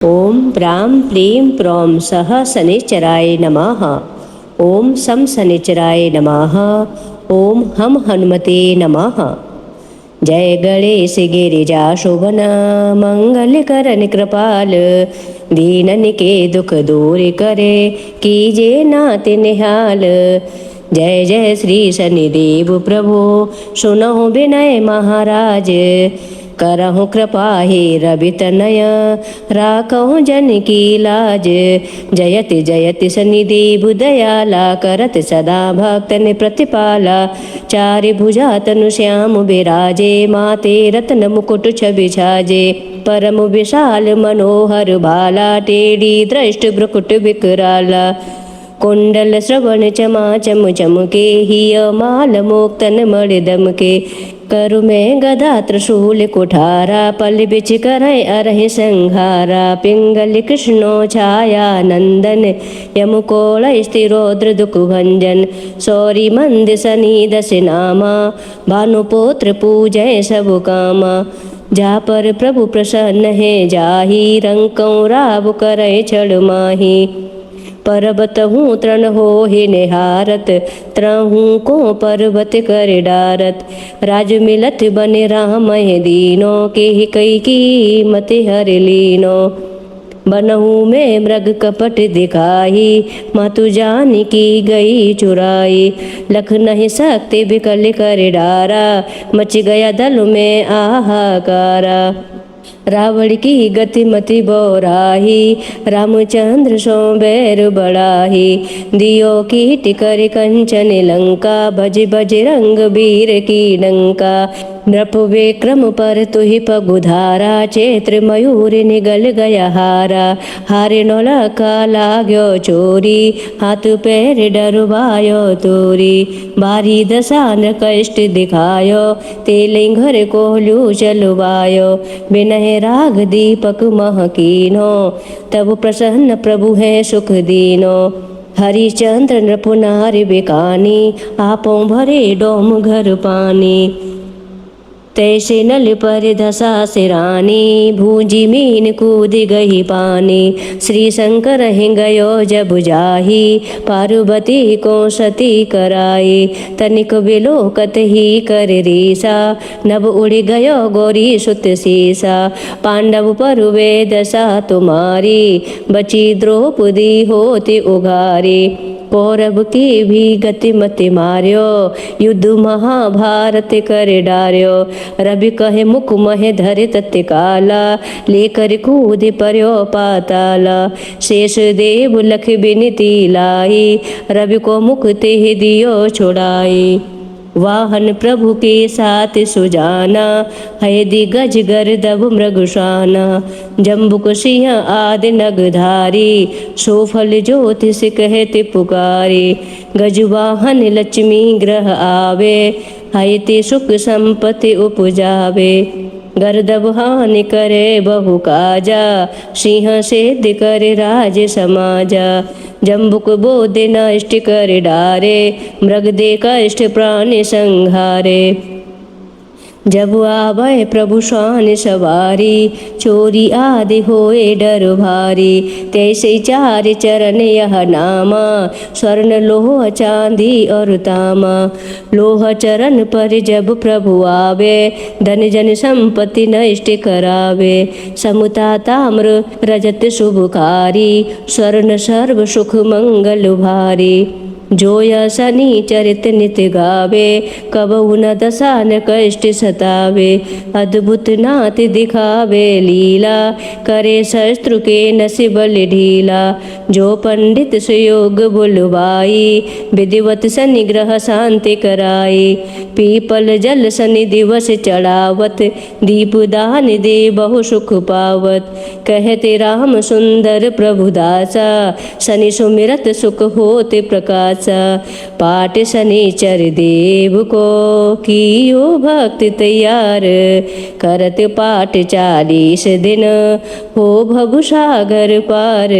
ओम प्रां प्रीं प्रौं सः शनिचराय नमः। ओम सम शनिचराय नमः। ओम हम हनुमते नमः। जय गणेश गिरिजा शोभन मंगल करन कृपाल दीनन के दुख दूर करे कीजे नाथ निहाल। जय जय श्री शनिदेव प्रभु सुनहु विनय महाराज करहु कृपा हे रवि तनय राखहु जन की लाज। जयति जयति शनिदेव दयाला करत सदा भक्तन प्रतिपाला। चारि भुजा तनु श्याम विराजे माते रत्न मुकुट छवि छाजे। परम विशाल मनोहर भाला टेढ़ी दृष्ट भ्रुकुट विकराला। कुंडल श्रवण चमा चम चमके हिय माल मोक्तन मणि दमके। करु में गदा त्रिशूल कुठारा पल बिच करय अरहि संहारा। पिंगल कृष्णो छाया नंदन यमु कोल स्थिरोद्र दुख भंजन। सौरी मंद सनी दस नामा भानुपुत्र पूजय सब कामा। जा पर प्रभु प्रसन्न है जाहि रंकौ राव करय छड़ माही। पर्वत हूँ तृण हो ही निहारत त्रहूँ को पर्वत कर डारत। राज मिलत बने राम दीनो के कई की मत हर लीनो। बनहु में मृग कपट दिखाई मातु जान की गई चुराई। लख नहीं सकते बिकल कर डारा मच गया दल में आहाकारा। रावण की गति मति बोराही रामचंद्र सो बैर बढ़ाही। दियो की टिकर कंचन लंका भज भज रंग वीर की डंका। नृप विक्रम पर तुहि पगुधारा चैत्र मयूर निगल गया हारा। हारे नौलखा लाग्यो चोरी हाथ पैर डरवायो तोरी। बारी दशा न कष्ट दिखायो तेलिंघर कोहलू चलवायो। बिनह राग दीपक महकीनो तब प्रसन्न प्रभु है सुख दीनो। हरिचंद्र नृपुनार बिकानी आपों भरे डोम घर पानी। तैसे नल पर धसा सिरानी भूजी मीन कूद गई पानी। श्री शंकर हिंगयो जब जाही पार्वती को सती कराई। तनिक विलोकत ही कर रीसा नभ उड़ गयो गौरी सुत सीसा। पांडव पर वे दशा तुम्हारी बची द्रौपदी होती उघारी। कौरव की भी गति मति मार्यो युद्ध महाभारत कर डार्यो। रवि कहे मुख मह धरे तत्काला लेकर कूद पर्यो पाताला। शेष देव लख बिनती लाई रवि को मुख ते दियो छुड़ाई। वाहन प्रभु के साथ सुजाना है दिग्गज गर्दभ मृगशाना। जम्बुक सिंह आदि नगधारी सोफल ज्योतिष कहते पुकारे। गजवाहन लक्ष्मी ग्रह आवे है सुख संपत्ति उपजावे। गर्दभ हानि करे बहु काजा सिंह सेध करे राज समाजा। जम्बुक बोध नष्ट कर डारे मृग दे कष्ट प्राण संहारे। जब आवे प्रभु शान सवारी चोरी आदि होए डर भारी। तैसे चार चरण यह नामा स्वर्ण लोह चांदी और तामा। लोह चरण पर जब प्रभु आवे धन जन संपत्ति नष्ट करावे। समुता ताम्र रजत शुभकारी स्वर्ण सर्व सुख मंगल भारी। जो यह शनि चरित नित गावे कबहु न दशा न कष्ट सतावे। अद्भुत नाथ दिखावे लीला करे शस्त्रु के नस बल ढीला। जो पंडित सुयोग बुलवाई विधिवत शनि ग्रह शांति कराई। पीपल जल शनि दिवस चढ़ावत दीप दान दे बहु सुख पावत। कहते राम सुंदर प्रभु दासा शनि सुमिरत सुख होते प्रकाश। पाठ शनिचर देव को कियो भक्त तैयार करत पाठ 40 दिन हो भव सागर पार।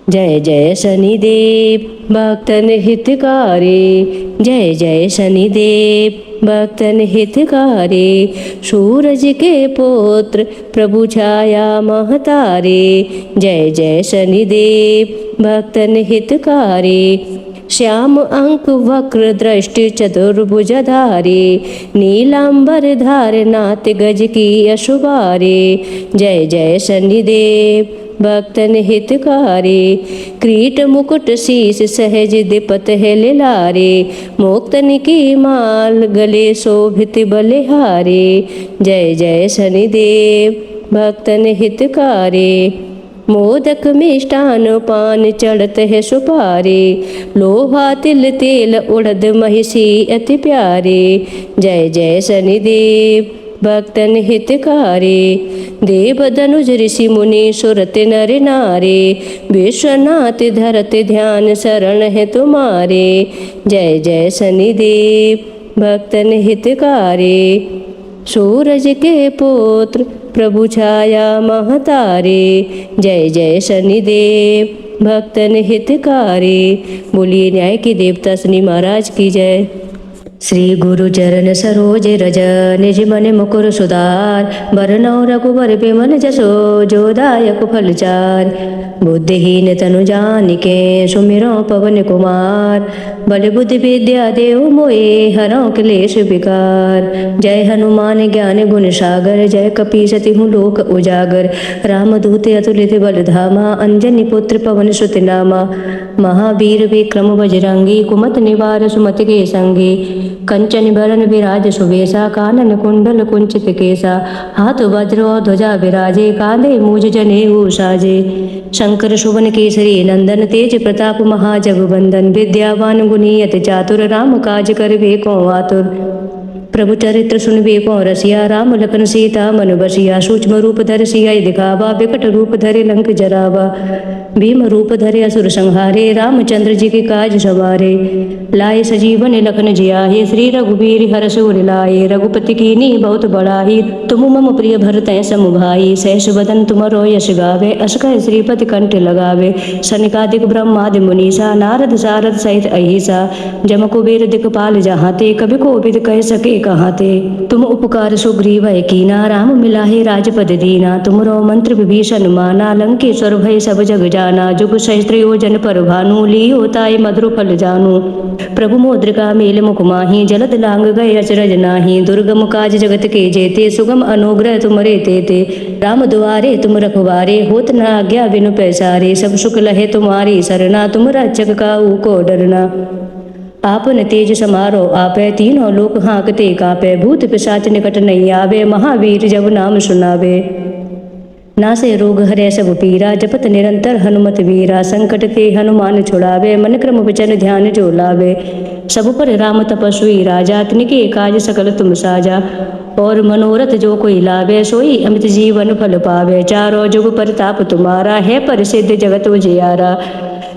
जय जय शनिदेव भक्तन हितकारी जय जय शनिदेव भक्तन हितकारी। सूरज के पुत्र प्रभु छाया महतारे, जय जय शनिदेव भक्तन हितकारी। श्याम अंक वक्र दृष्टि चतुर्भुजधारे, नीलांबर धार नाथ गज की अशुभारे, जय जय शनिदेव भक्तन हितकारी। क्रीट मुकुट शीस सहज दिपत है लारे, मोक्तन की माल गले शोभित बलिहारे, जय जय शनिदेव भक्तन हितकारी। मोदक मिष्टान पान चढ़त है सुपारे, लोहा तिल तेल उड़द महिषी अति प्यारे, जय जय शनिदेव भक्तन हितकारी। देव धनुज ऋषि मुनि सुरत नर नारे, विश्वनाथ धरत ध्यान शरण है तुम्हारे, जय जय शनिदेव भक्तन हितकारी। सूरज के पुत्र प्रभु छाया महतारे, जय जय शनिदेव भक्तन हितकारी। बोलिए न्याय के देवता शनि महाराज की जय। श्री गुरु चरण सरोज रज, निज मन मुकुर सुधार। बरनौ रघुबर बिमल जसो, जो दायक फल चार। बुद्धिहीन तनु जानिके, सुमिरौ पवन कुमार। बल बुद्धि विद्या देव मोए, हरौ क्लेश विकार। जय हनुमान ज्ञान गुण सागर, जय कपी सतिहु लोक उजागर। रामदूत अतुलित बल धामा, अंजनी पुत्र पवन सुत नामा। महावीर विक्रम बजरंगी, कुमत निवार सुमति के संगी। कंचन बरन विराज सुबेसा, कानन कुंडल कुंचित केसा। हाथ वज्र और ध्वजा विराजे, कांधे मूज जनेऊ साजे। शंकर सुवन केसरी नंदन, तेज प्रताप महाजगवंदन। विद्यावान गुणी अति चातुर, राम काज करबे को आतुर। प्रभु चरित्र सुनबे को रसिया, राम लखन सीता मन बसिया। सूक्ष्म रूप धर सिया दिखावा, विकट रूप धरे लंक जरावा। भीम रूप धरे असुर संहारे, रामचंद्र जी के काज सवारे। लाए सजीवन लखन जियाहे, श्री रघुवीर हर्ष उर लाए। रघुपति कीन्ही बहुत बड़ाई, तुम मम प्रिय भरत सम भाई। सहस बदन तुमरो यश गावे, अस कहि श्रीपति कंठ लगावे। सनकादिक ब्रह्मादि मुनीसा, नारद सारद सहित अहिसा। जम कुबेर दिक्पाल जहाते, कवि कोविद कह सके कहाते। तुम उपकार सुग्रीव कीना, राम मिलाहे राजपद दीना। तुमरो मंत्र विभीषण माना, लंकेश्वर भय सब जग जाना। जुग सहस्त्र योजन पर भानु, लियो ताय मधुर फल जानू। प्रभु मुद्रिका मेल मुख माही, जलद लांग गए अचरज नाही। दुर्गम काज जगत के जेते, सुगम अनुग्रह तुमरे तेते। राम दुआरे तुम रखवारे, होत न आज्ञा बिनु पैसारे। सब सुख लहे तुम्हारी सरना, तुम रक्षक काहू को डरना। आपन तेज समारो आपै, तीनों लोक हाँकते कापै। भूत पिशाच निकट नहीं आवे, महावीर जब नाम सुनावे। नासे रोग हरै सब पीरा, जपत निरंतर हनुमत वीरा। संकट ते हनुमान छुड़ावे, मन क्रम वचन ध्यान जो लावे। सब पर राम तपस्वी राजा, तिनके काज सकल तुम साजा। और मनोरथ जो कोई लावे, सोई अमित जीवन फल पावे। चारों जुग परताप तुम्हारा, है प्रसिद्ध जगत उजियारा।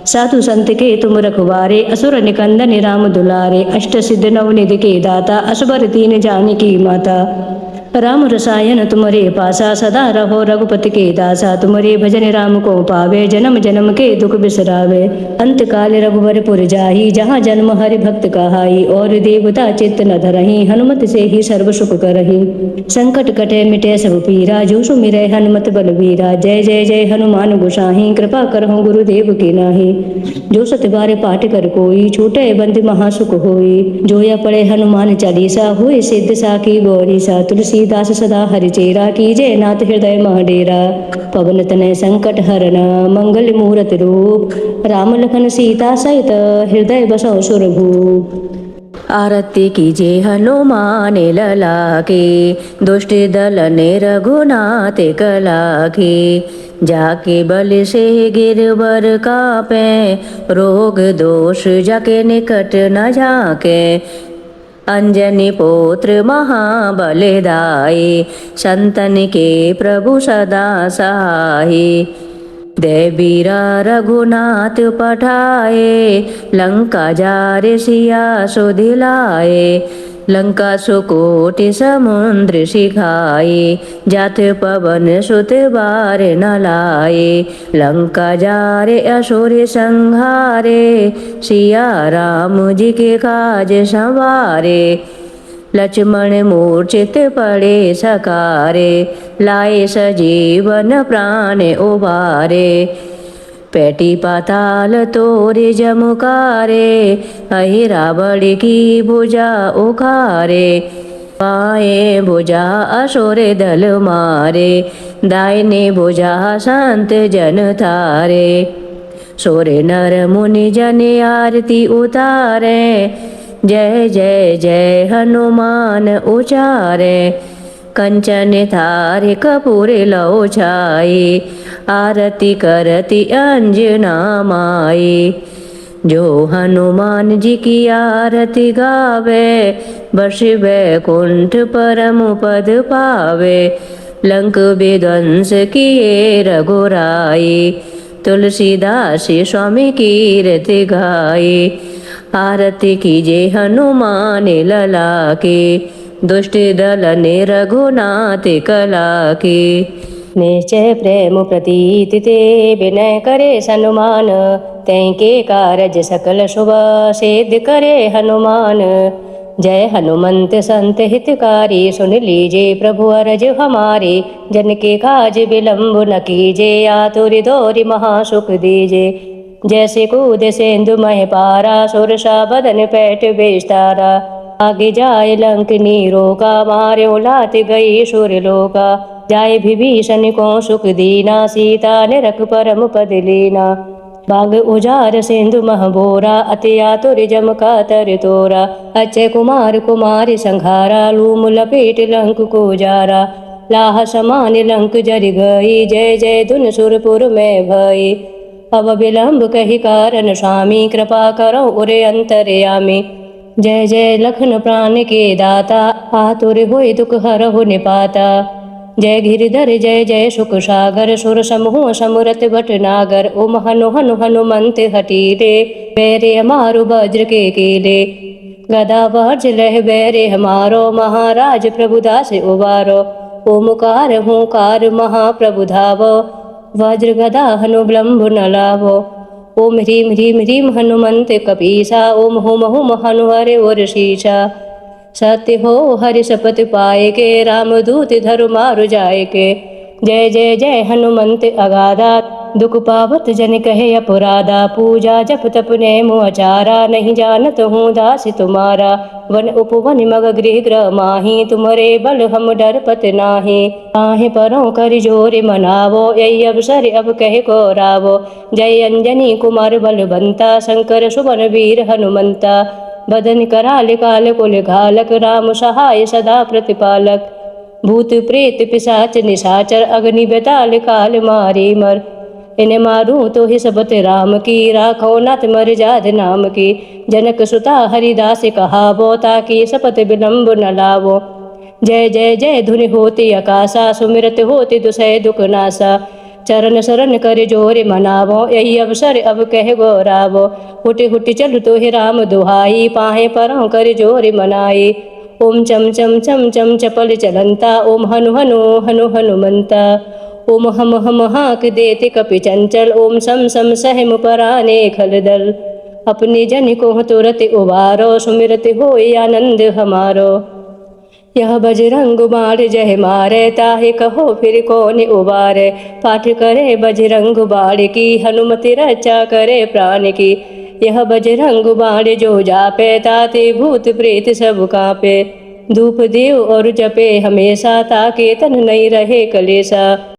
साधु संत के तुम रखवारे, असुर निकंदन राम दुलारे। अष्ट सिद्ध नवनिधि के दाता, असबर दीन जानकी माता। राम रसायन तुमरे पासा, सदा रहो रघुपति के दासा। तुमरे भजन राम को पावे, जन्म जन्म के दुख बिसरावे। अंत काल रघुवर पुर जाही, जहाँ जन्म हरि भक्त कहाई। और देवता चित्त न धरही, हनुमत से ही सर्व सुख करही। संकट कटे मिटे सब पीरा, जो सुमिरै हनुमत बलवीरा। जय जय जय हनुमान गोसाही, कृपा करहु गुरुदेव की नाही। जो सत बार पाठ कर कोई, छूटे बंद महासुख होई। जो या पढ़े हनुमान चालीसा, होए सिद्ध साखी गौरीसा। तुलसीदास सदा हरिचेरा, कीजे नाथ हृदय मह डेरा। पवन तनय संकट हरन, मंगल मूरत रूप। राम लखन सीता सहित, हृदय बसौ सुरभूप। आरती कीजे हनुमान लला के, दुष्ट दल ने रघुनाथ कला के। जाके बल से गिरवर कापे, रोग दोष जाके निकट न जाके। अंजनी पुत्र महाबलदाई, संतन के प्रभु सदा सहाय। देवीरा रघुनाथ पठाए, लंका जारे सिया सुधिलाए। लंका सुकोटि समुद्र सिखाए, जात पवन सुत बार न लाए। लंका जारे असुर संहारे, सिया राम जी के काज संवारे। लक्ष्मण मूर्छित पड़े सकारे, लाए सजीवन प्राण उबारे। पेटी पाताल तोरे जमुकारे, अहि रावण की भुजा उखारे। बाएं भुजा असुर दल मारे, दाहिने भुजा संत जन तारे। सोर नर मुनि जन आरती उतारे, जय जय जय हनुमान उचारे। कंचन थार कपूर लौ छाई, आरती करती अंजना माई। जो हनुमान जी की आरती गावे, बर्ष बैकुंठ परम पद पावे। लंक विध्वंस किए रघुराई, तुलसीदास स्वामी कीर्ति गाई। आरती कीजे हनुमान लला की, दुष्ट दल ने रघुनाथ कला की। निश्चय प्रेम प्रतीति ते, विनय करे सनुमान। तैके कारज सकल शुभ, सिद्ध करे हनुमान। जय हनुमंत संत हितकारी, सुन लीजे प्रभु अरज हमारे। जन के काज विलंब न कीजे, आतुर दौरि महासुख दीजे। जैसे कूद सेंधु मह पारा, सुरसा बदन पैठ बेस्तारा। आगे जाए लंक नीरोका, मार्यो लात गई सुरलोका। जाय विभीषण को सुख दीना, सीता निरख परम पद लीना। बाग उजार सिंधु महबोरा, अति आतुर जम का तर तोरा। अक्षय कुमार कुमार संघारा, लूम लपेट लंक को जारा। लाह समान लंक जर गई, जय जय धुन सुरपुर में भई। अब विलंब कही कारण स्वामी, कृपा करो उरे अंतर्यामी। जय जय लखन प्राण के दाता, आतुर होय दुख हरहु निपाता। जय गिरधर जय जय सुख सागर, सुर समूह समरथ भटनागर। ओम हनु हनु हनुमंत हठीले, बैरे हमारो वज्र के कीले। गदा वज्र लह बैरे हमारो, महाराज प्रभुदास उबारो। ओमकार हुंकार महाप्रभु धावो, वज्र गदा हनु विलंब न लावो। ओम ह्रीम ह्रीम ह्रीम हनुमंत कपीसा, ओम हुम हुम हनु हरे उर शीसा। सत्य हो हरि शपथ पाए के, रामदूत धरु मारु जाए के। जय जय जय हनुमंत अगाधा, दुख पावत जन कहे अपराधा। पूजा जप तप नेम आचारा, नहीं जानत हूँ दास तुम्हारा। वन उपवन मग गृह ग्रह माही, तुम्हारे बल हम डरपत नाही। आहे परों कर जोर मनावो, यही अवसर अब कह को रावो। जय अंजनी कुमार बलवंता, शंकर सुवन वीर हनुमंता। बदन कराल काल कुल घालक, राम सहाय सदा प्रतिपालक। भूत प्रेत पिशाच निशाचर, अग्नि बेताल काल मारी मर। इन्हें मारूं तो ही सबत राम की, राखो नाथ मर जाद नाम की। जनक सुता हरिदास कहावो, ताकि सपत विलंब न लावो। जय जय जय धुनि होती आकाशा, सुमिरत होती दुसै दुख नासा। चरण शरण कर जोर मनावो, यही अवसर अब कह गौरावो। हुट हुट चल तो ही राम दुहाई, पाहे परों कर जोर मनाई। ओम चम चम चम चम चपल चलंता, ओम हनु हनु हनु हनुमंता। ओम हम हम हाँक देते कपि चंचल, ओम सम सम सहम पराने खलदल। अपने जन को तुरत उबारो, सुमिरत होय आनंद हमारो। यह बजरंग बाण जय मारे, ताहे कहो फिर कौन उबारे। पाठ करे बजरंग बाण की, हनुमति रक्षा करे प्राण की। यह बजरंग बाण जो जापे, ताते भूत प्रेत सब कांपे। धूप देव और जपे हमेशा, ताके तन नहीं रहे कलेसा।